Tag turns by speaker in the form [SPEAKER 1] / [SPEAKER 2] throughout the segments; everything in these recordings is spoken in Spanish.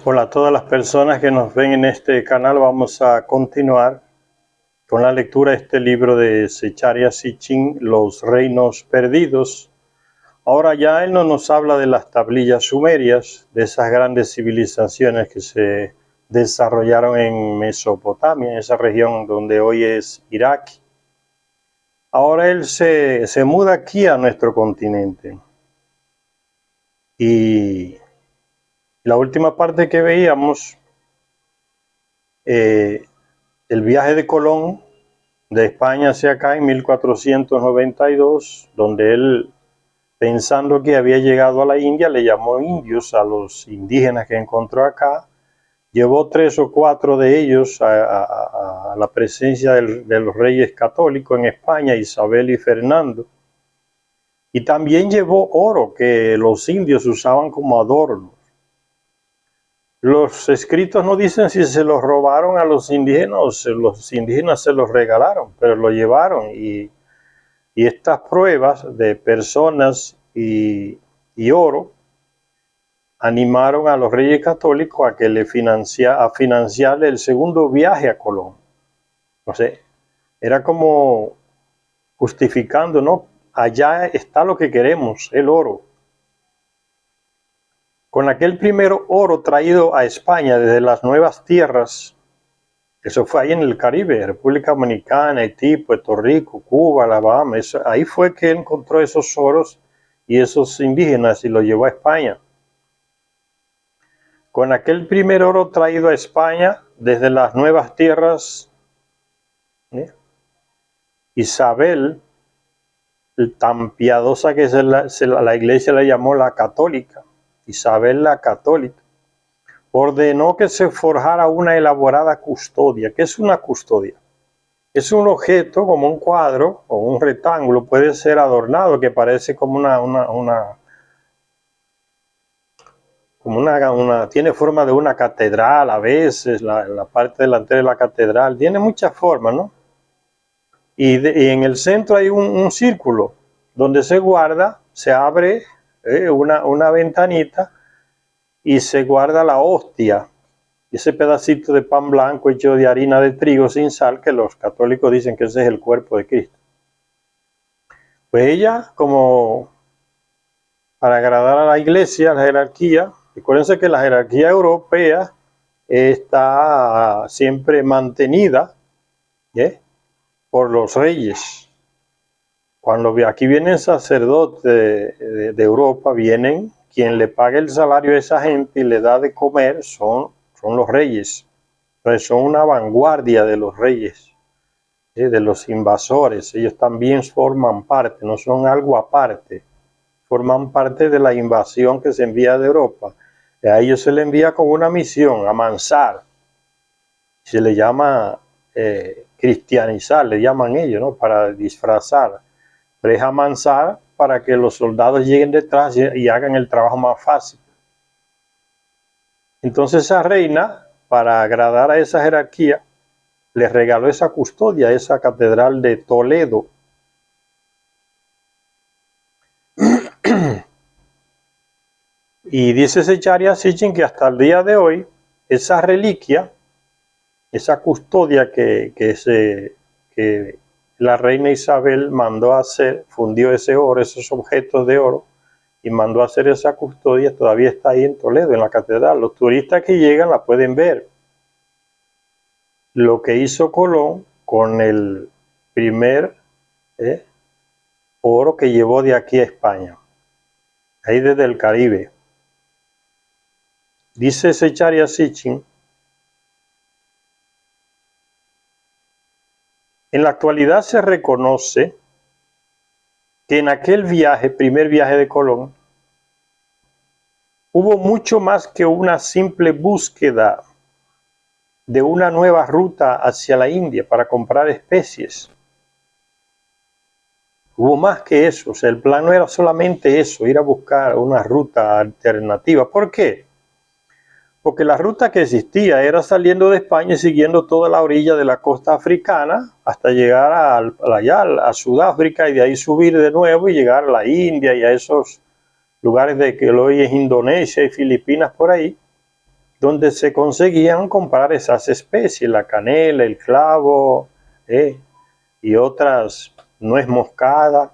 [SPEAKER 1] Hola a todas las personas que nos ven en este canal. Vamos a continuar con la lectura de este libro de Zecharia Sitchin, Los Reinos Perdidos. Ahora ya él no nos habla de las tablillas sumerias, de esas grandes civilizaciones que se desarrollaron en Mesopotamia, en esa región donde hoy es Irak. Ahora él se muda aquí a nuestro continente. Y la última parte que veíamos, el viaje de Colón de España hacia acá en 1492, donde él, pensando que había llegado a la India, le llamó indios a los indígenas que encontró acá. Llevó 3 o 4 de ellos a la presencia de los reyes católicos en España, Isabel y Fernando. Y también llevó oro que los indios usaban como adorno. Los escritos no dicen si se los robaron a los indígenas o si los indígenas se los regalaron, pero lo llevaron. Y estas pruebas de personas y oro animaron a los reyes católicos a que le financiarle el segundo viaje a Colón. O sea, era como justificando, ¿no? Allá está lo que queremos, el oro. Con aquel primer oro traído a España desde las nuevas tierras, eso fue ahí en el Caribe, República Dominicana, Haití, Puerto Rico, Cuba, las Bahamas, ahí fue que encontró esos oros y esos indígenas y los llevó a España. Con aquel primer oro traído a España desde las nuevas tierras, Isabel, tan piadosa que la iglesia le llamó la católica, Isabel la católica, ordenó que se forjara una elaborada custodia. ¿Qué es una custodia? Es un objeto como un cuadro o un rectángulo, puede ser adornado, que parece como tiene forma de una catedral a veces, la parte delantera de la catedral, tiene muchas formas, ¿no? Y en el centro hay un círculo donde se guarda, se abre una ventanita y se guarda la hostia, ese pedacito de pan blanco hecho de harina de trigo sin sal, que los católicos dicen que ese es el cuerpo de Cristo. Pues ella, como para agradar a la iglesia, a la jerarquía, recuérdense que la jerarquía europea está siempre mantenida por los reyes. Cuando aquí vienen sacerdotes de Europa, vienen, quien le paga el salario a esa gente y le da de comer son los reyes. Entonces son una vanguardia de los reyes, de los invasores. Ellos también forman parte, no son algo aparte. Forman parte de la invasión que se envía de Europa. A ellos se les envía con una misión, amansar. Se le llama cristianizar, le llaman ellos, ¿no? Para disfrazar. Pero es amansar para que los soldados lleguen detrás y hagan el trabajo más fácil. Entonces esa reina, para agradar a esa jerarquía, le regaló esa custodia, esa catedral de Toledo. Y dice Zecharia Sitchin que hasta el día de hoy, esa reliquia, esa custodia que la reina Isabel mandó a hacer, fundió ese oro, esos objetos de oro, y mandó a hacer esa custodia, todavía está ahí en Toledo, en la catedral. Los turistas que llegan la pueden ver. Lo que hizo Colón con el primer oro que llevó de aquí a España, ahí desde el Caribe. Dice Zecharia Sitchin, en la actualidad se reconoce que en aquel viaje, primer viaje de Colón, hubo mucho más que una simple búsqueda de una nueva ruta hacia la India para comprar especies. Hubo más que eso, o sea, el plan no era solamente eso, ir a buscar una ruta alternativa. ¿Por qué? Porque la ruta que existía era saliendo de España y siguiendo toda la orilla de la costa africana hasta llegar allá a Sudáfrica y de ahí subir de nuevo y llegar a la India y a esos lugares de que hoy es Indonesia y Filipinas por ahí. donde se conseguían comprar esas especies, la canela, el clavo, y otras nuez moscada,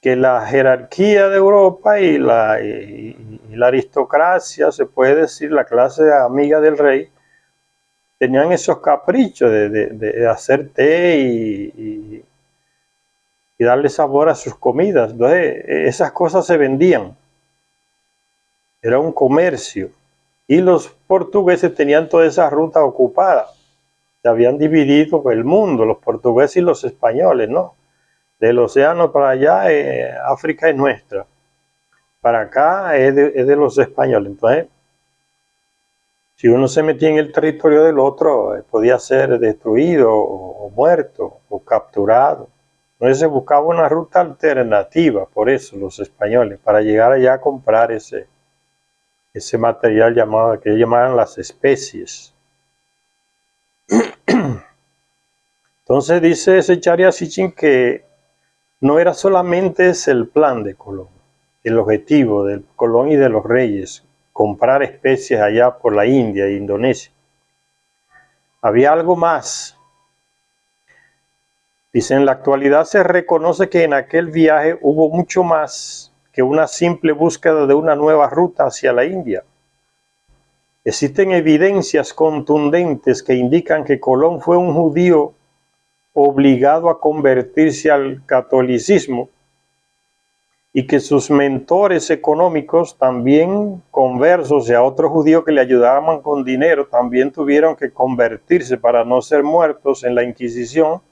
[SPEAKER 1] que la jerarquía de Europa y la aristocracia, se puede decir, la clase amiga del rey, tenían esos caprichos de hacer té y darle sabor a sus comidas. Entonces, esas cosas se vendían. Era un comercio. Y los portugueses tenían toda esa ruta ocupada. Se habían dividido el mundo, los portugueses y los españoles, ¿no? Del océano para allá, África es nuestra. Para acá es de los españoles. Entonces, si uno se metía en el territorio del otro, podía ser destruido o muerto o capturado. Entonces se buscaba una ruta alternativa, por eso los españoles, para llegar allá a comprar ese material llamado, que llamaban las especies. Entonces dice ese Charia Sitchin que no era solamente ese el plan de Colón, el objetivo del Colón y de los reyes, comprar especies allá por la India e Indonesia. Había algo más. Dice, en la actualidad se reconoce que en aquel viaje hubo mucho más que una simple búsqueda de una nueva ruta hacia la India. Existen evidencias contundentes que indican que Colón fue un judío obligado a convertirse al catolicismo y que sus mentores económicos, también conversos a otros judíos que le ayudaban con dinero, también tuvieron que convertirse para no ser muertos en la Inquisición,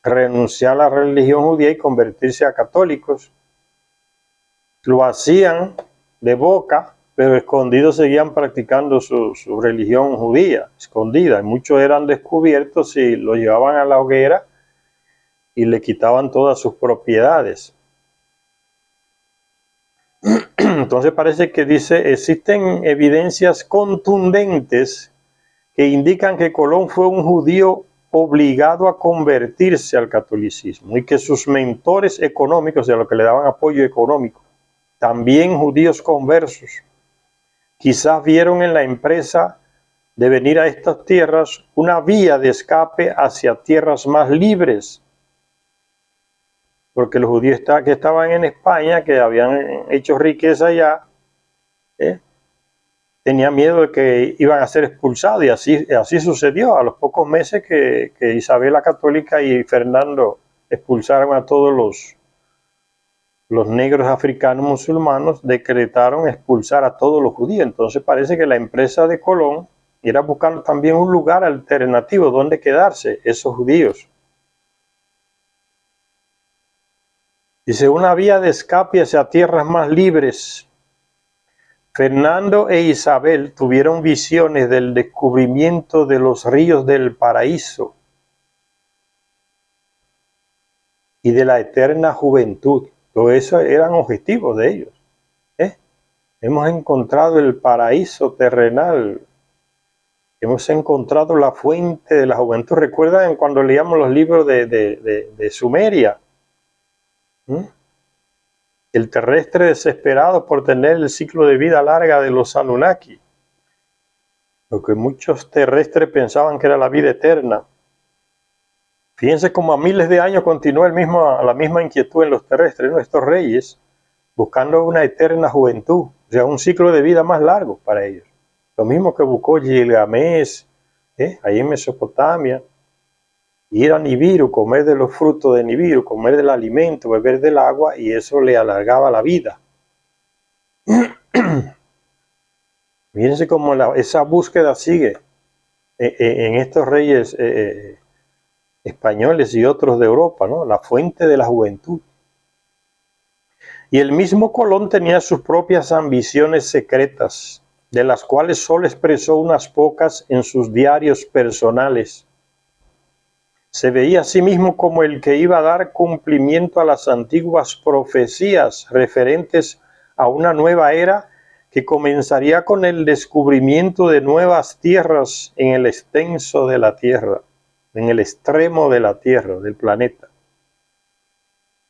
[SPEAKER 1] renunciar a la religión judía y convertirse a católicos. Lo hacían de boca, pero escondidos seguían practicando su religión judía, escondida. Y muchos eran descubiertos y lo llevaban a la hoguera y le quitaban todas sus propiedades. Entonces parece que dice, existen evidencias contundentes que indican que Colón fue un judío obligado a convertirse al catolicismo y que sus mentores económicos, o sea, los que le daban apoyo económico, también judíos conversos, quizás vieron en la empresa de venir a estas tierras una vía de escape hacia tierras más libres, porque los judíos que estaban en España, que habían hecho riqueza allá, tenían miedo de que iban a ser expulsados, y así sucedió. A los pocos meses que Isabel la Católica y Fernando expulsaron a todos los negros africanos musulmanos, decretaron expulsar a todos los judíos. Entonces parece que la empresa de Colón era buscando también un lugar alternativo donde quedarse esos judíos. Dice, una vía de escape hacia tierras más libres. Fernando e Isabel tuvieron visiones del descubrimiento de los ríos del paraíso y de la eterna juventud. Todo eso eran objetivos de ellos. Hemos encontrado el paraíso terrenal. Hemos encontrado la fuente de la juventud. ¿Recuerdan cuando leíamos los libros de Sumeria? El terrestre desesperado por tener el ciclo de vida larga de los Anunnaki. Lo que muchos terrestres pensaban que era la vida eterna. Fíjense cómo a miles de años continúa la misma inquietud en los terrestres, nuestros reyes, buscando una eterna juventud, o sea, un ciclo de vida más largo para ellos. Lo mismo que buscó Gilgamesh, ahí en Mesopotamia. Ir a Nibiru, comer de los frutos de Nibiru, comer del alimento, beber del agua, y eso le alargaba la vida. Fíjense cómo esa búsqueda sigue en estos reyes españoles y otros de Europa, ¿no? La fuente de la juventud. Y el mismo Colón tenía sus propias ambiciones secretas, de las cuales solo expresó unas pocas en sus diarios personales. Se veía a sí mismo como el que iba a dar cumplimiento a las antiguas profecías referentes a una nueva era que comenzaría con el descubrimiento de nuevas tierras en el extenso de la Tierra, en el extremo de la Tierra, del planeta.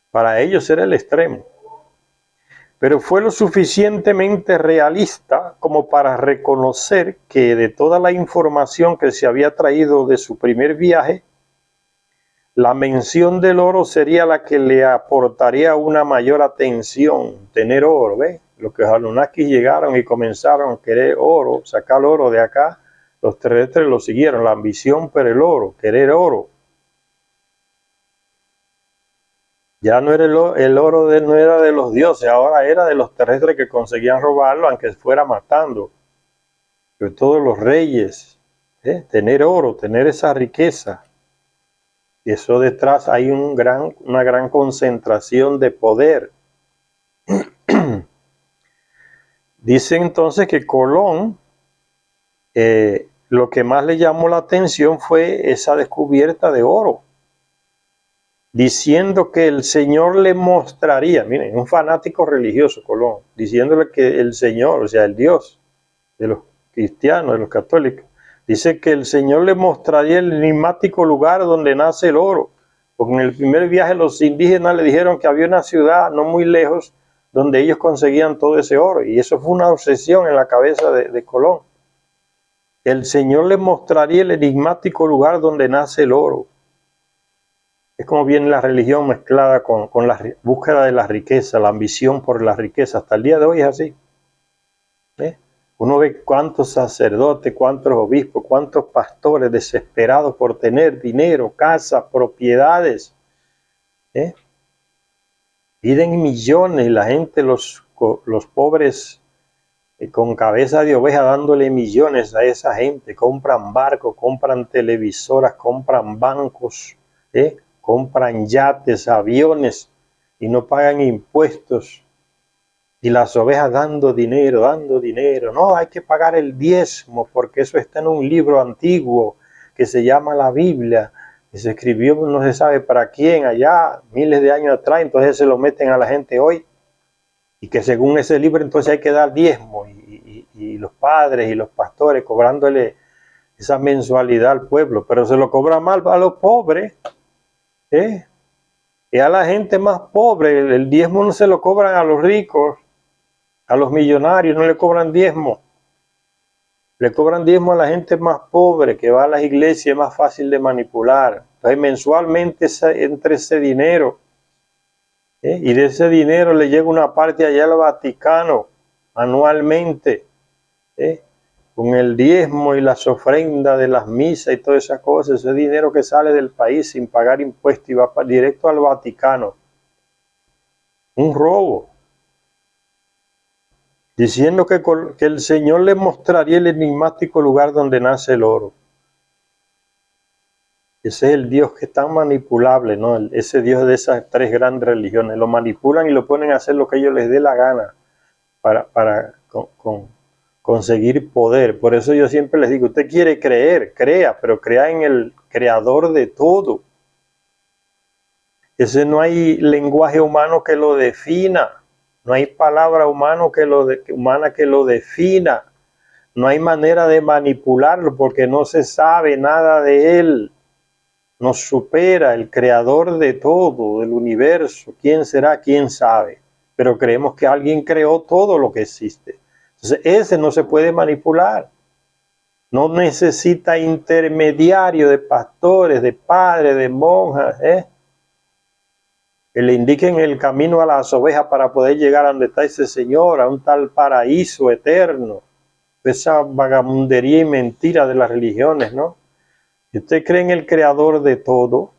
[SPEAKER 1] Para ellos era el extremo. pero fue lo suficientemente realista como para reconocer que de toda la información que se había traído de su primer viaje, la mención del oro sería la que le aportaría una mayor atención, tener oro, ¿ves? Los que los Anunnakis llegaron y comenzaron a querer oro, sacar oro de acá, los terrestres lo siguieron, la ambición por el oro, querer oro. Ya no era el oro no era de los dioses, ahora era de los terrestres que conseguían robarlo, aunque fuera matando. Sobre todo los reyes, tener oro, tener esa riqueza. Y eso detrás hay una gran concentración de poder. Dice entonces que Colón, lo que más le llamó la atención fue esa descubierta de oro, diciendo que el Señor le mostraría, miren, un fanático religioso Colón, diciéndole que el Señor, o sea, el Dios de los cristianos, de los católicos, dice que el Señor le mostraría el enigmático lugar donde nace el oro, porque en el primer viaje los indígenas le dijeron que había una ciudad no muy lejos donde ellos conseguían todo ese oro, y eso fue una obsesión en la cabeza de Colón. El Señor le mostraría el enigmático lugar donde nace el oro. Es como viene la religión mezclada con la búsqueda de la riqueza, la ambición por la riqueza. Hasta el día de hoy es así. Uno ve cuántos sacerdotes, cuántos obispos, cuántos pastores desesperados por tener dinero, casas, propiedades. Piden millones y la gente, los pobres con cabeza de oveja dándole millones a esa gente. Compran barcos, compran televisoras, compran bancos, compran yates, aviones y no pagan impuestos. Y las ovejas dando dinero, dando dinero. No, hay que pagar el diezmo porque eso está en un libro antiguo que se llama la Biblia, que se escribió no se sabe para quién allá, miles de años atrás, entonces se lo meten a la gente hoy. Y que según ese libro entonces hay que dar diezmo y los padres y los pastores cobrándole esa mensualidad al pueblo, pero se lo cobra mal a los pobres, y a la gente más pobre. El diezmo no se lo cobran a los ricos, a los millonarios no le cobran diezmo, le cobran diezmo a la gente más pobre que va a las iglesias, es más fácil de manipular. Entonces mensualmente entre ese dinero, y de ese dinero le llega una parte allá al Vaticano anualmente, con el diezmo y las ofrendas de las misas y todas esas cosas. Ese dinero que sale del país sin pagar impuestos y va directo al Vaticano. Un robo. Diciendo que el Señor le mostraría el enigmático lugar donde nace el oro. Ese es el Dios que es tan manipulable, ¿no? Ese Dios de esas tres grandes religiones. Lo manipulan y lo ponen a hacer lo que ellos les dé la gana para conseguir poder. Por eso yo siempre les digo, usted quiere creer, crea, pero crea en el creador de todo. Ese no hay lenguaje humano que lo defina, no hay palabra humana que lo defina, no hay manera de manipularlo porque no se sabe nada de él. Nos supera el creador de todo, del universo. ¿Quién será? ¿Quién sabe? Pero creemos que alguien creó todo lo que existe. Entonces ese no se puede manipular. No necesita intermediario de pastores, de padres, de monjas, que le indiquen el camino a las ovejas para poder llegar a donde está ese Señor, a un tal paraíso eterno. Esa vagabundería y mentira de las religiones, ¿no? Si usted cree en el creador de todo,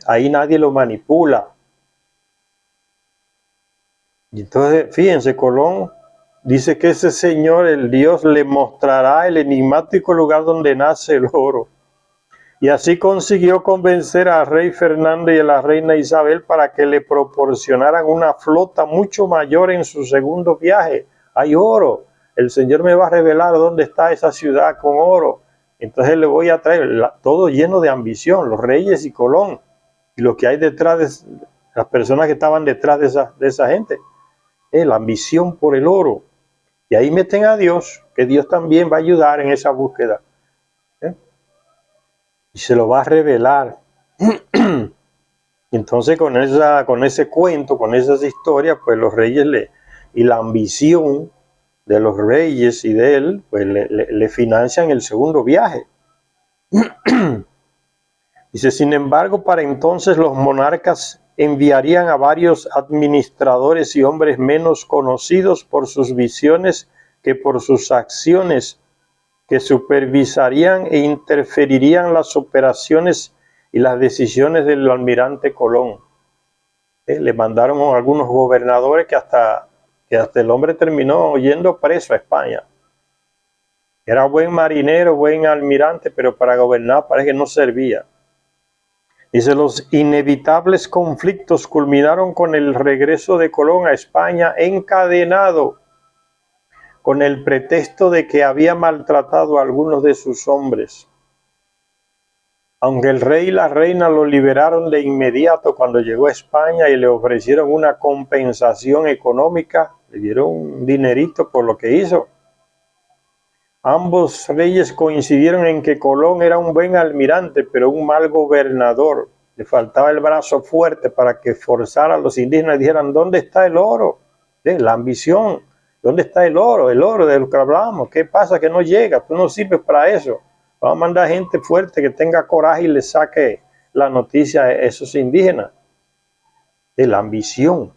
[SPEAKER 1] ahí nadie lo manipula. Y entonces, fíjense, Colón dice que ese Señor, el Dios, le mostrará el enigmático lugar donde nace el oro. Y así consiguió convencer al rey Fernando y a la reina Isabel para que le proporcionaran una flota mucho mayor en su segundo viaje. Hay oro. El Señor me va a revelar dónde está esa ciudad con oro. Entonces le voy a traer todo lleno de ambición, los reyes y Colón, y lo que hay detrás de las personas que estaban detrás de esa gente, la ambición por el oro. Y ahí meten a Dios, que Dios también va a ayudar en esa búsqueda. Y se lo va a revelar. Entonces con ese cuento, con esas historias, pues los reyes y la ambición de los reyes y de él, pues le financian el segundo viaje. Dice, sin embargo, para entonces los monarcas enviarían a varios administradores y hombres menos conocidos por sus visiones que por sus acciones, que supervisarían e interferirían las operaciones y las decisiones del almirante Colón. Le mandaron a algunos gobernadores que hasta el hombre terminó yendo preso a España. Era buen marinero, buen almirante, pero para gobernar parece que no servía. Dice, los inevitables conflictos culminaron con el regreso de Colón a España encadenado con el pretexto de que había maltratado a algunos de sus hombres. Aunque el rey y la reina lo liberaron de inmediato cuando llegó a España y le ofrecieron una compensación económica, le dieron un dinerito por lo que hizo. Ambos reyes coincidieron en que Colón era un buen almirante, pero un mal gobernador. Le faltaba el brazo fuerte para que forzara a los indígenas y dijeran, ¿dónde está el oro? La ambición, ¿dónde está el oro? El oro de lo que hablamos. ¿Qué pasa que no llega? Tú no sirves para eso. Vamos a mandar gente fuerte que tenga coraje y le saque la noticia a esos indígenas. De la ambición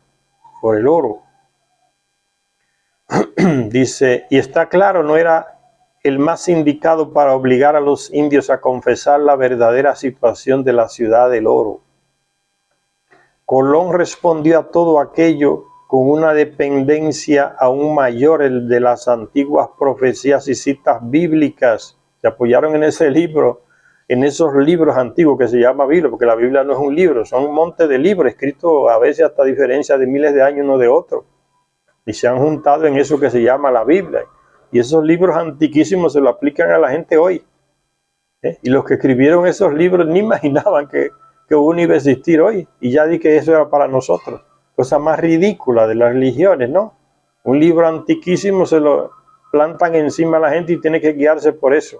[SPEAKER 1] por el oro. Dice, y está claro, no era el más indicado para obligar a los indios a confesar la verdadera situación de la ciudad del oro. Colón respondió a todo aquello con una dependencia aún mayor de las antiguas profecías y citas bíblicas. Se apoyaron en ese libro, en esos libros antiguos que se llama Biblia, porque la Biblia no es un libro, son un monte de libros escritos a veces hasta diferencia de miles de años uno de otro. Y se han juntado en eso que se llama la Biblia. Y esos libros antiquísimos se lo aplican a la gente hoy. Y los que escribieron esos libros ni imaginaban que uno iba a existir hoy. Y ya di que eso era para nosotros. Cosa más ridícula de las religiones, ¿no? Un libro antiquísimo se lo plantan encima a la gente y tiene que guiarse por eso.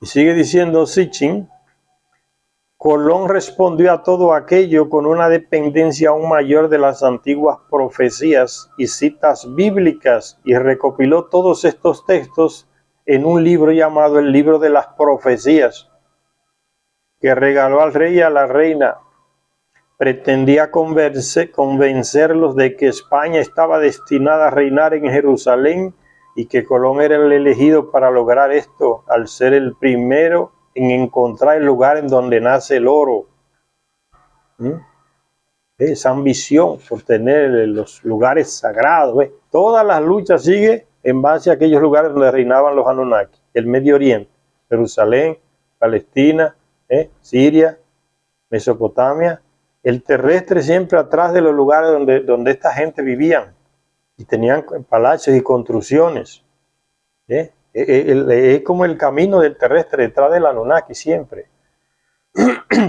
[SPEAKER 1] Y sigue diciendo Sitchin, Colón respondió a todo aquello con una dependencia aún mayor de las antiguas profecías y citas bíblicas y recopiló todos estos textos en un libro llamado el Libro de las Profecías, que regaló al rey y a la reina. Pretendía convencerlos de que España estaba destinada a reinar en Jerusalén y que Colón era el elegido para lograr esto al ser el primero en encontrar el lugar en donde nace el oro. Esa ambición por tener los lugares sagrados. Todas las luchas siguen en base a aquellos lugares donde reinaban los Anunnaki. El Medio Oriente, Jerusalén, Palestina, Siria, Mesopotamia. El terrestre siempre atrás de los lugares donde esta gente vivían y tenían palacios y construcciones. Es como el camino del terrestre detrás del Anunnaki siempre,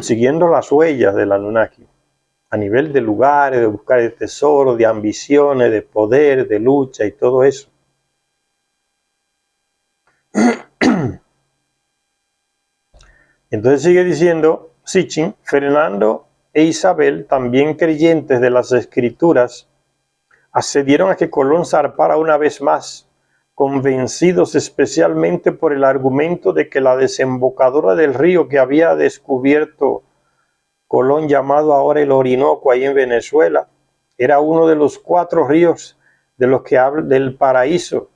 [SPEAKER 1] siguiendo las huellas del Anunnaki, a nivel de lugares, de buscar el tesoro, de ambiciones, de poder, de lucha y todo eso. Entonces sigue diciendo Sitchin, Fernando e Isabel, también creyentes de las Escrituras, accedieron a que Colón zarpara una vez más, convencidos especialmente por el argumento de que la desembocadura del río que había descubierto Colón, llamado ahora el Orinoco, ahí en Venezuela, era uno de los 4 ríos de los que habla del paraíso,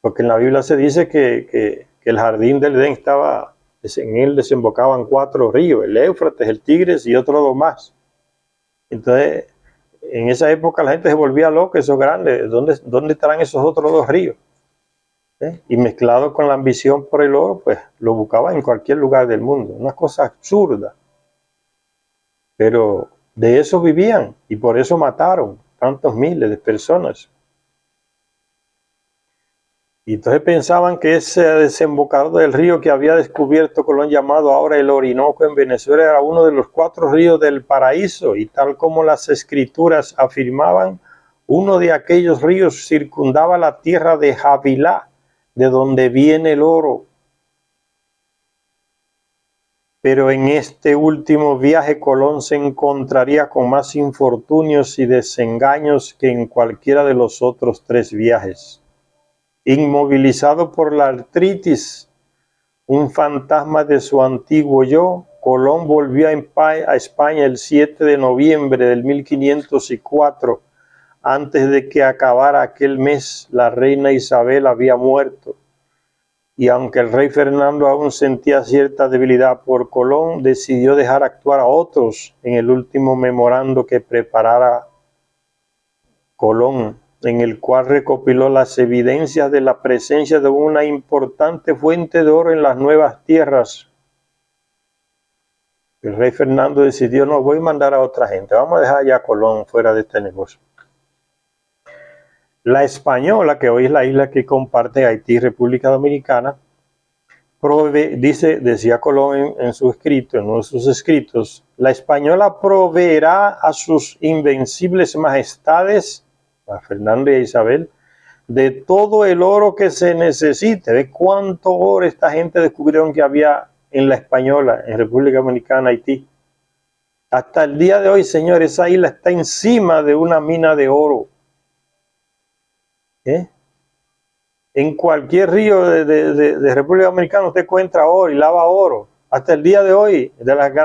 [SPEAKER 1] porque en la Biblia se dice que el jardín del Edén en él desembocaban 4 ríos, el Éufrates, el Tigris y otros 2 más. Entonces, en esa época la gente se volvía loca, esos grandes, ¿dónde estarán esos otros 2 ríos? Y mezclado con la ambición por el oro, pues lo buscaban en cualquier lugar del mundo, una cosa absurda. Pero de eso vivían y por eso mataron tantos miles de personas. Y entonces pensaban que ese desembocador del río que había descubierto Colón, llamado ahora el Orinoco en Venezuela, era uno de los 4 ríos del paraíso, y tal como las escrituras afirmaban, uno de aquellos ríos circundaba la tierra de Havilá, de donde viene el oro. pero en este último viaje Colón se encontraría con más infortunios y desengaños que en cualquiera de los otros 3 viajes. Inmovilizado por la artritis, un fantasma de su antiguo yo, Colón volvió a España el 7 de noviembre del 1504. Antes de que acabara aquel mes, la reina Isabel había muerto. Y aunque el rey Fernando aún sentía cierta debilidad por Colón, decidió dejar actuar a otros en el último memorando que preparara Colón, en el cual recopiló las evidencias de la presencia de una importante fuente de oro en las nuevas tierras. El rey Fernando decidió: no, voy a mandar a otra gente, vamos a dejar ya a Colón fuera de este negocio. La Española, que hoy es la isla que comparte Haití y República Dominicana, decía Colón en su escrito, en uno de sus escritos, la Española proveerá a sus invencibles majestades, a Fernando y a Isabel, de todo el oro que se necesite. ¿Ve cuánto oro esta gente descubrieron que había en la Española, en República Dominicana, Haití? Hasta el día de hoy, señores, esa isla está encima de una mina de oro. En cualquier río de República Dominicana usted encuentra oro y lava oro. Hasta el día de hoy,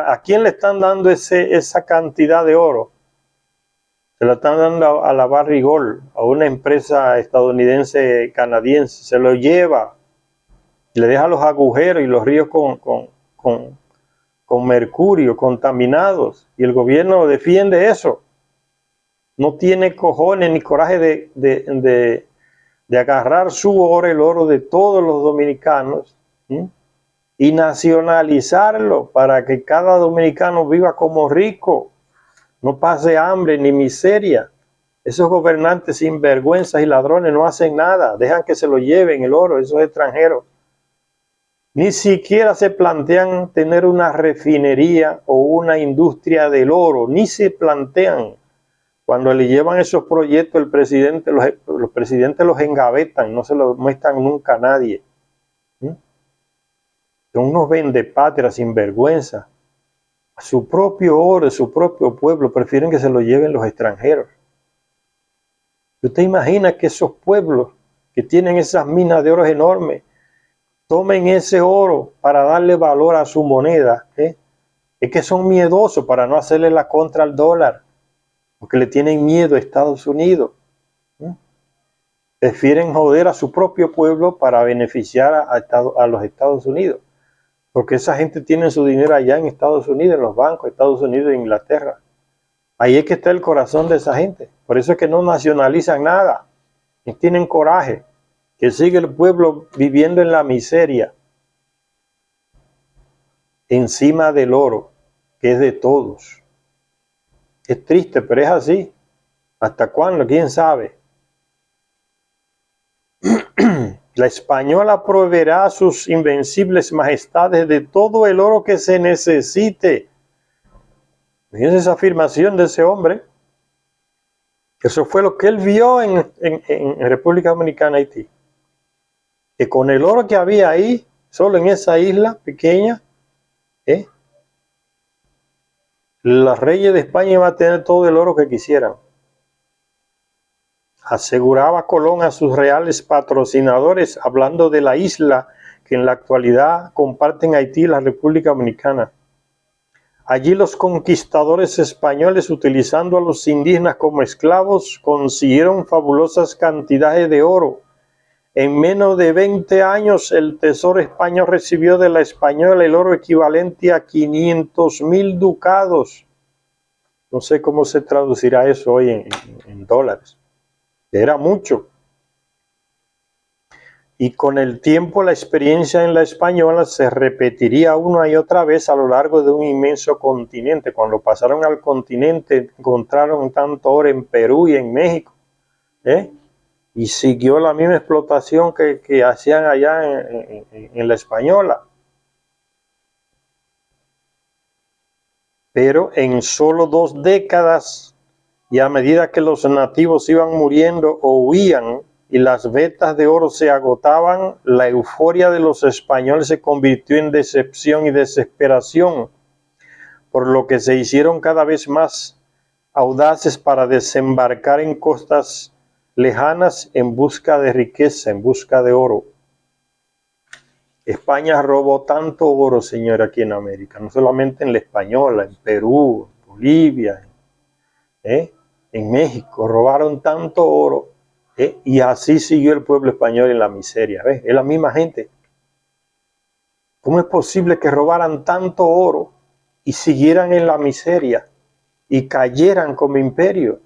[SPEAKER 1] ¿a quién le están dando esa cantidad de oro? Se lo están dando a la Barrigold, a una empresa estadounidense canadiense. Se lo lleva, le deja los agujeros y los ríos con mercurio, contaminados. Y el gobierno defiende eso. No tiene cojones ni coraje de agarrar su oro, el oro de todos los dominicanos, y nacionalizarlo para que cada dominicano viva como rico, no pase hambre ni miseria. Esos gobernantes sinvergüenzas y ladrones no hacen nada, dejan que se lo lleven el oro, esos extranjeros. Ni siquiera se plantean tener una refinería o una industria del oro, ni se plantean. Cuando le llevan esos proyectos, los presidentes los engavetan, no se los muestran nunca a nadie. Son unos vendepatrias sinvergüenza. A su propio oro, su propio pueblo, prefieren que se lo lleven los extranjeros. ¿Usted imagina que esos pueblos que tienen esas minas de oro enormes tomen ese oro para darle valor a su moneda? Es que son miedosos para no hacerle la contra al dólar, porque le tienen miedo a Estados Unidos. Prefieren joder a su propio pueblo para beneficiar a los Estados Unidos, porque esa gente tiene su dinero allá en Estados Unidos, en los bancos de Estados Unidos e Inglaterra. Ahí es que está el corazón de esa gente. Por eso es que no nacionalizan nada, no tienen coraje, que sigue el pueblo viviendo en la miseria, encima del oro, que es de todos. Es triste, pero es así. ¿Hasta cuándo? ¿Quién sabe? La Española proveerá a sus invencibles majestades de todo el oro que se necesite. Fíjense esa afirmación de ese hombre. Eso fue lo que él vio en República Dominicana, Haití. Que con el oro que había ahí, solo en esa isla pequeña, los reyes de España iban a tener todo el oro que quisieran. Aseguraba Colón a sus reales patrocinadores, hablando de la isla que en la actualidad comparten Haití y la República Dominicana. Allí los conquistadores españoles, utilizando a los indígenas como esclavos, consiguieron fabulosas cantidades de oro. En menos de 20 años, el Tesoro español recibió de la Española el oro equivalente a 500,000 ducados. No sé cómo se traducirá eso hoy en dólares. Era mucho. Y con el tiempo la experiencia en la Española se repetiría una y otra vez a lo largo de un inmenso continente. Cuando pasaron al continente encontraron tanto oro en Perú y en México. Y siguió la misma explotación que hacían allá en la Española. Pero en solo 2 décadas, y a medida que los nativos iban muriendo o huían y las vetas de oro se agotaban, la euforia de los españoles se convirtió en decepción y desesperación, por lo que se hicieron cada vez más audaces para desembarcar en costas lejanas en busca de riqueza, en busca de oro. España robó tanto oro, señor, aquí en América, no solamente en La Española, en Perú, en Bolivia, en México, robaron tanto oro, y así siguió el pueblo español en la miseria. ¿Ves? Es la misma gente. ¿Cómo es posible que robaran tanto oro y siguieran en la miseria y cayeran como imperio?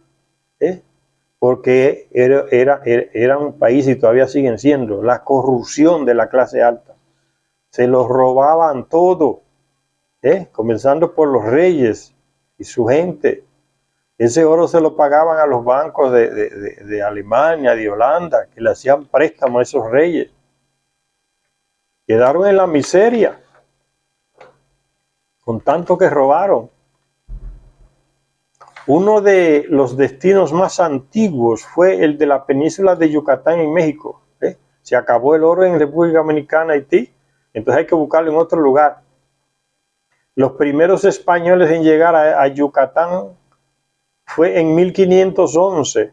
[SPEAKER 1] Porque era un país, y todavía siguen siendo, la corrupción de la clase alta. Se los robaban todo, comenzando por los reyes y su gente. Ese oro se lo pagaban a los bancos de Alemania, de Holanda, que le hacían préstamos a esos reyes. Quedaron en la miseria con tanto que robaron. Uno de los destinos más antiguos fue el de la península de Yucatán en México. Se acabó el oro en República Dominicana, Haití, entonces hay que buscarlo en otro lugar. Los primeros españoles en llegar a Yucatán fue en 1511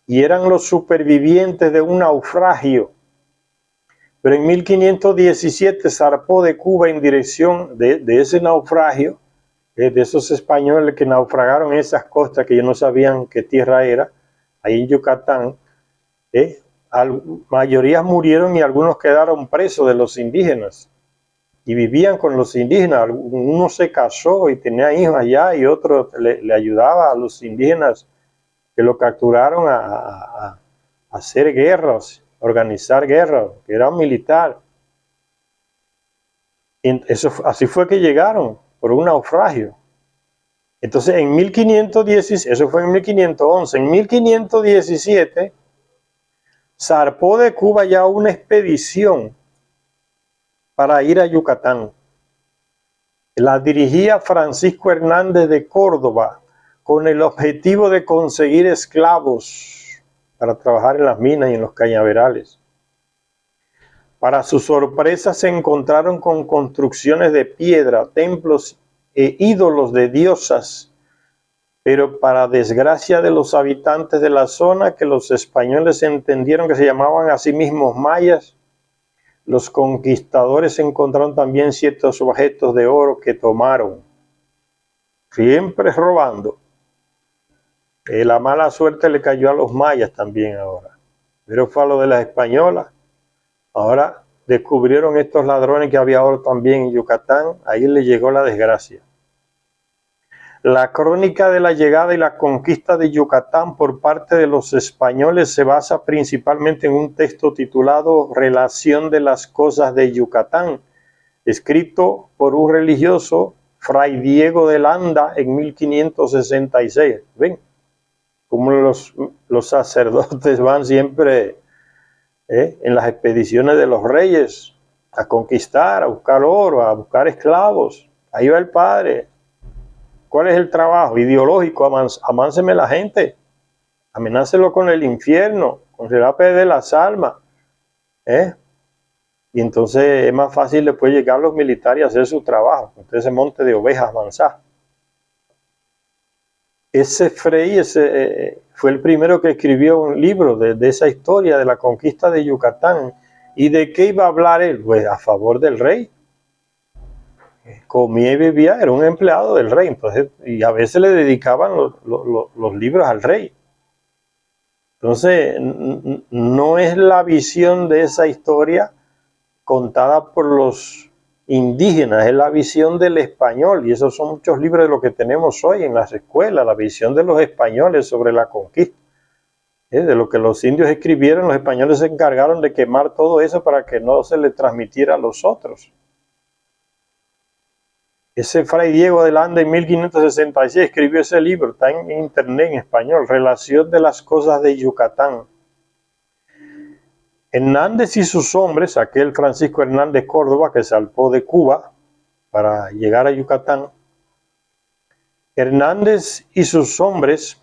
[SPEAKER 1] y eran los supervivientes de un naufragio. Pero en 1517 zarpó de Cuba en dirección de ese naufragio, de esos españoles que naufragaron en esas costas que ellos no sabían qué tierra era, ahí en Yucatán. Mayoría murieron y algunos quedaron presos de los indígenas y vivían con los indígenas. Uno se casó y tenía hijos allá y otro le ayudaba a los indígenas que lo capturaron a hacer guerras, organizar guerras, que era un militar. Y así fue que llegaron, por un naufragio. Entonces en 1516, eso fue en 1511, en 1517 zarpó de Cuba ya una expedición para ir a Yucatán. La dirigía Francisco Hernández de Córdoba con el objetivo de conseguir esclavos para trabajar en las minas y en los cañaverales. Para su sorpresa se encontraron con construcciones de piedra, templos e ídolos de diosas, pero para desgracia de los habitantes de la zona, que los españoles entendieron que se llamaban a sí mismos mayas, los conquistadores encontraron también ciertos objetos de oro que tomaron, siempre robando. La mala suerte le cayó a los mayas también ahora. Pero fue a lo de las españolas. Ahora descubrieron estos ladrones que había oro también en Yucatán. Ahí le llegó la desgracia. La crónica de la llegada y la conquista de Yucatán por parte de los españoles se basa principalmente en un texto titulado Relación de las cosas de Yucatán, escrito por un religioso, Fray Diego de Landa, en 1566. ¿Ven? Como los sacerdotes van siempre en las expediciones de los reyes a conquistar, a buscar oro, a buscar esclavos. Ahí va el padre. ¿Cuál es el trabajo ideológico? Amánseme la gente, amenácelo con el infierno, con se va a perder las almas. Y entonces es más fácil después llegar a los militares a hacer su trabajo. Entonces ese monte de ovejas mansadas. Ese Frei fue el primero que escribió un libro de esa historia de la conquista de Yucatán. ¿Y de qué iba a hablar él? Pues a favor del rey. Comía y bebía, era un empleado del rey, entonces, y a veces le dedicaban los libros al rey. Entonces, no es la visión de esa historia contada por los indígenas, es la visión del español, y esos son muchos libros de lo que tenemos hoy en las escuelas, la visión de los españoles sobre la conquista. De lo que los indios escribieron, los españoles se encargaron de quemar todo eso para que no se le transmitiera a los otros. Ese Fray Diego de Landa en 1566 escribió ese libro, está en internet en español, Relación de las cosas de Yucatán. Hernández y sus hombres, aquel Francisco Hernández Córdoba que salpó de Cuba para llegar a Yucatán, Hernández y sus hombres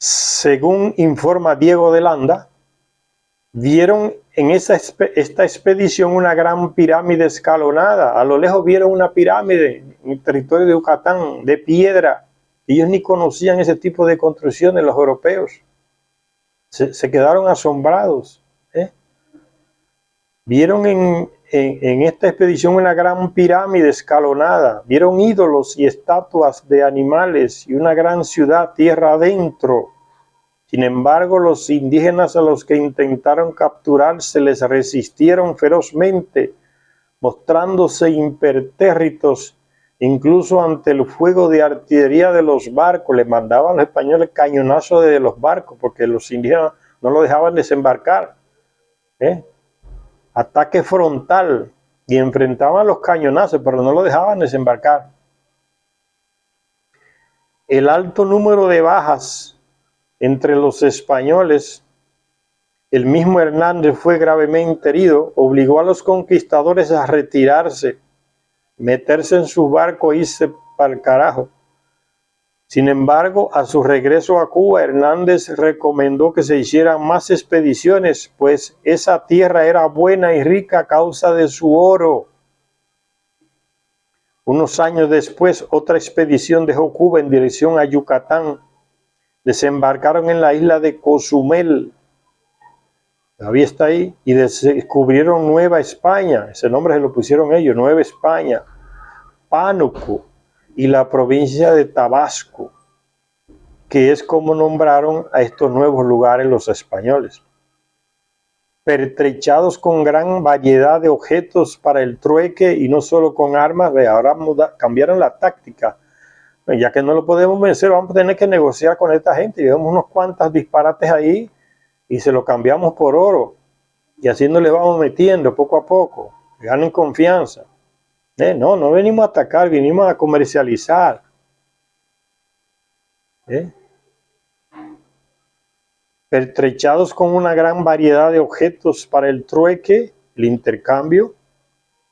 [SPEAKER 1] Según informa Diego de Landa, vieron en esta expedición una gran pirámide escalonada. A lo lejos vieron una pirámide en el territorio de Yucatán, de piedra. Ellos ni conocían ese tipo de construcciones, los europeos. Se quedaron asombrados. Vieron en esta expedición una gran pirámide escalonada. Vieron ídolos y estatuas de animales y una gran ciudad tierra adentro. Sin embargo, los indígenas a los que intentaron capturar se les resistieron ferozmente, mostrándose impertérritos, incluso ante el fuego de artillería de los barcos. Les mandaban los españoles cañonazos desde los barcos, porque los indígenas no lo dejaban desembarcar. Ataque frontal, y enfrentaban los cañonazos, pero no lo dejaban desembarcar. El alto número de bajas entre los españoles, el mismo Hernández fue gravemente herido, obligó a los conquistadores a retirarse, meterse en su barco e irse para el carajo. Sin embargo, a su regreso a Cuba, Hernández recomendó que se hicieran más expediciones, pues esa tierra era buena y rica a causa de su oro. Unos años después, otra expedición dejó Cuba en dirección a Yucatán. Desembarcaron en la isla de Cozumel, todavía está ahí, y descubrieron Nueva España. Ese nombre se lo pusieron ellos, Nueva España, Pánuco y la provincia de Tabasco, que es como nombraron a estos nuevos lugares los españoles. Pertrechados con gran variedad de objetos para el trueque y no solo con armas, ahora cambiaron la táctica. Ya que no lo podemos vencer, vamos a tener que negociar con esta gente. Llevamos unos cuantos disparates ahí y se lo cambiamos por oro. Y así nos le vamos metiendo poco a poco. Ganen confianza. No venimos a atacar, venimos a comercializar. Pertrechados con una gran variedad de objetos para el trueque, el intercambio.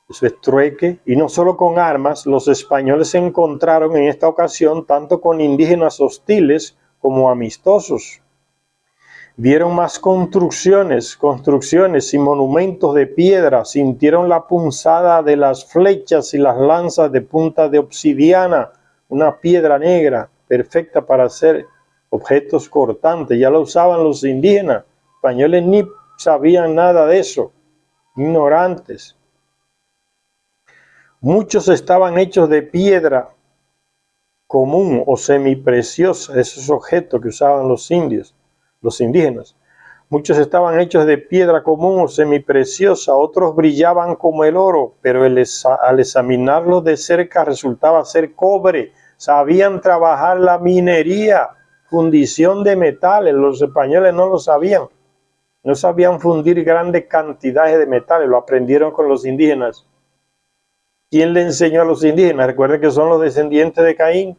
[SPEAKER 1] Eso es trueque, y no solo con armas. Los españoles se encontraron en esta ocasión tanto con indígenas hostiles como amistosos. Vieron más construcciones y monumentos de piedra, sintieron la punzada de las flechas y las lanzas de punta de obsidiana, una piedra negra perfecta para hacer objetos cortantes. Ya lo usaban los indígenas, españoles ni sabían nada de eso, ignorantes. Muchos estaban hechos de piedra común o semipreciosa, esos objetos que usaban los indígenas. Muchos estaban hechos de piedra común o semipreciosa, otros brillaban como el oro, pero al examinarlos de cerca resultaba ser cobre. Sabían trabajar la minería, fundición de metales. Los españoles no lo sabían. No sabían fundir grandes cantidades de metales, lo aprendieron con los indígenas. ¿Quién le enseñó a los indígenas? Recuerden que son los descendientes de Caín.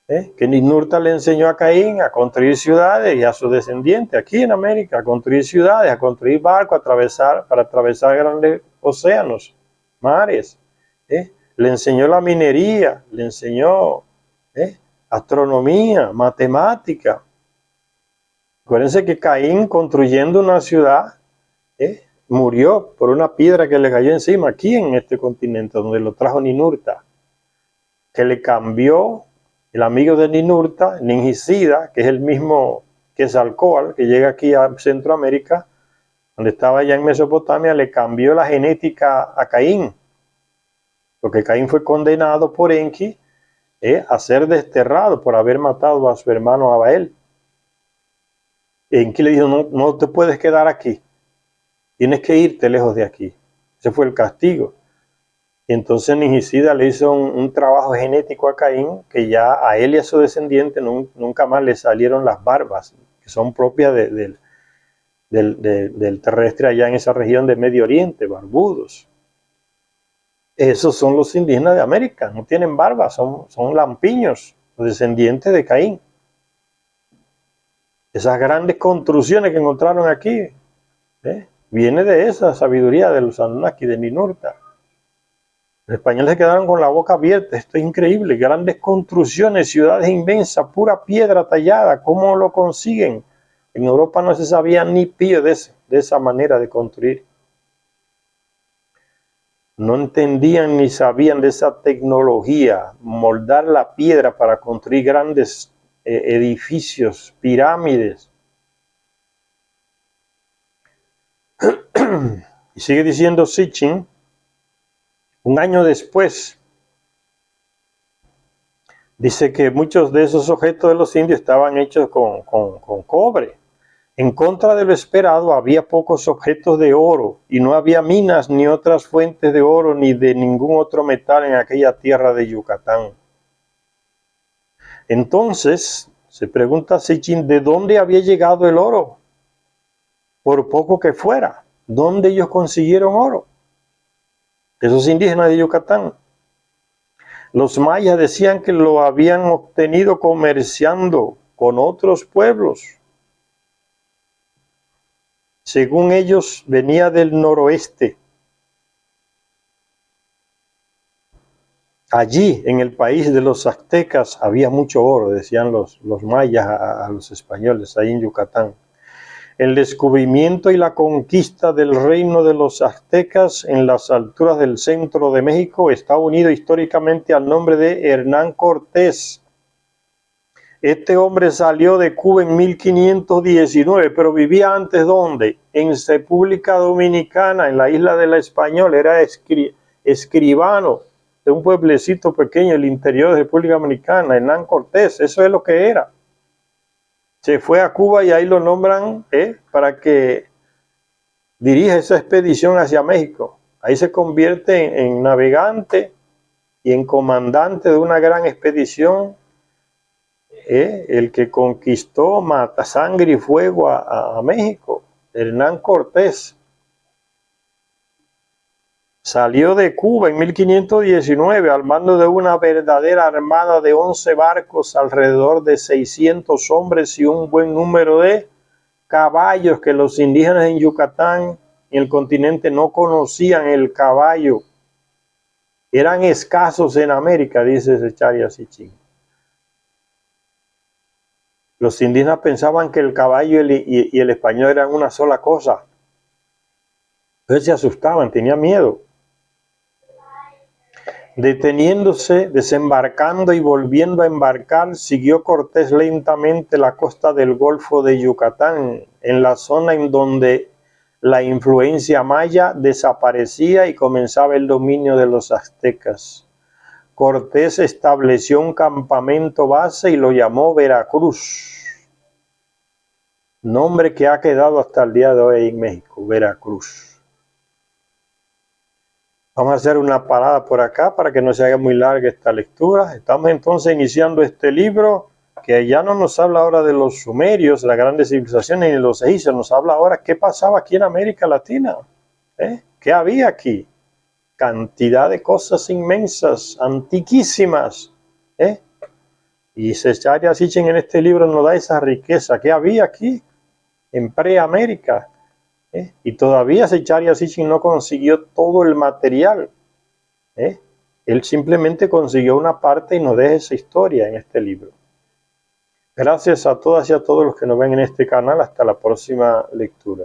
[SPEAKER 1] Que Ninurta le enseñó a Caín a construir ciudades y a sus descendientes aquí en América, a construir ciudades, a construir barcos, para atravesar grandes océanos, mares. Le enseñó la minería, le enseñó astronomía, matemática. Acuérdense que Caín, construyendo una ciudad, murió por una piedra que le cayó encima aquí en este continente, donde lo trajo Ninurta, que le cambió el amigo de Ninurta, Ningishida, que es el mismo Quetzalcóatl, que llega aquí a Centroamérica, donde estaba allá en Mesopotamia, le cambió la genética a Caín, porque Caín fue condenado por Enki a ser desterrado por haber matado a su hermano Abael. Enki le dijo, no te puedes quedar aquí, tienes que irte lejos de aquí. Ese fue el castigo. Y entonces Ningishida le hizo un trabajo genético a Caín, que ya a él y a su descendiente nunca más le salieron las barbas, que son propias del terrestre allá en esa región de Medio Oriente, barbudos. Esos son los indígenas de América, no tienen barba, son lampiños, los descendientes de Caín. Esas grandes construcciones que encontraron aquí, viene de esa sabiduría de los Anunnaki, de Ninurta. Los españoles se quedaron con la boca abierta. Esto es increíble. Grandes construcciones, ciudades inmensas, pura piedra tallada. ¿Cómo lo consiguen? En Europa no se sabía ni pío de esa manera de construir. No entendían ni sabían de esa tecnología, moldar la piedra para construir grandes edificios, pirámides. Y sigue diciendo Sitchin, un año después, dice que muchos de esos objetos de los indios estaban hechos con cobre. En contra de lo esperado, había pocos objetos de oro y no había minas ni otras fuentes de oro ni de ningún otro metal en aquella tierra de Yucatán. Entonces, se pregunta Sitchin, ¿de dónde había llegado el oro? Por poco que fuera, ¿dónde ellos consiguieron oro? Esos indígenas de Yucatán. Los mayas decían que lo habían obtenido comerciando con otros pueblos. Según ellos, venía del noroeste. Allí, en el país de los aztecas, había mucho oro, decían los mayas a los españoles, ahí en Yucatán. El descubrimiento y la conquista del reino de los aztecas en las alturas del centro de México está unido históricamente al nombre de Hernán Cortés. Este hombre salió de Cuba en 1519, pero vivía antes, ¿dónde? En República Dominicana, en la isla de la Española. Era escribano de un pueblecito pequeño en el interior de República Dominicana, Hernán Cortés. Eso es lo que era. Se fue a Cuba y ahí lo nombran para que dirija esa expedición hacia México. Ahí se convierte en navegante y en comandante de una gran expedición. El que conquistó mata sangre y fuego a México, Hernán Cortés. Salió de Cuba en 1519 al mando de una verdadera armada de 11 barcos, alrededor de 600 hombres y un buen número de caballos, que los indígenas en Yucatán y el continente no conocían el caballo. Eran escasos en América, dice Zecharia Sitchin. Los indígenas pensaban que el caballo y el español eran una sola cosa. Entonces se asustaban, tenían miedo. Deteniéndose, desembarcando y volviendo a embarcar, siguió Cortés lentamente la costa del Golfo de Yucatán, en la zona en donde la influencia maya desaparecía y comenzaba el dominio de los aztecas. Cortés estableció un campamento base y lo llamó Veracruz, nombre que ha quedado hasta el día de hoy en México, Veracruz. Vamos a hacer una parada por acá para que no se haga muy larga esta lectura. Estamos entonces iniciando este libro que ya no nos habla ahora de los sumerios, las grandes civilizaciones, ni de los egipcios. Nos habla ahora qué pasaba aquí en América Latina. ¿Qué había aquí? Cantidad de cosas inmensas, antiquísimas. Y Zecharia Sitchin en este libro nos da esa riqueza. ¿Qué había aquí en Preamérica? Y todavía Zecharia Sitchin no consiguió todo el material. Él simplemente consiguió una parte y nos deja esa historia en este libro. Gracias a todas y a todos los que nos ven en este canal. Hasta la próxima lectura.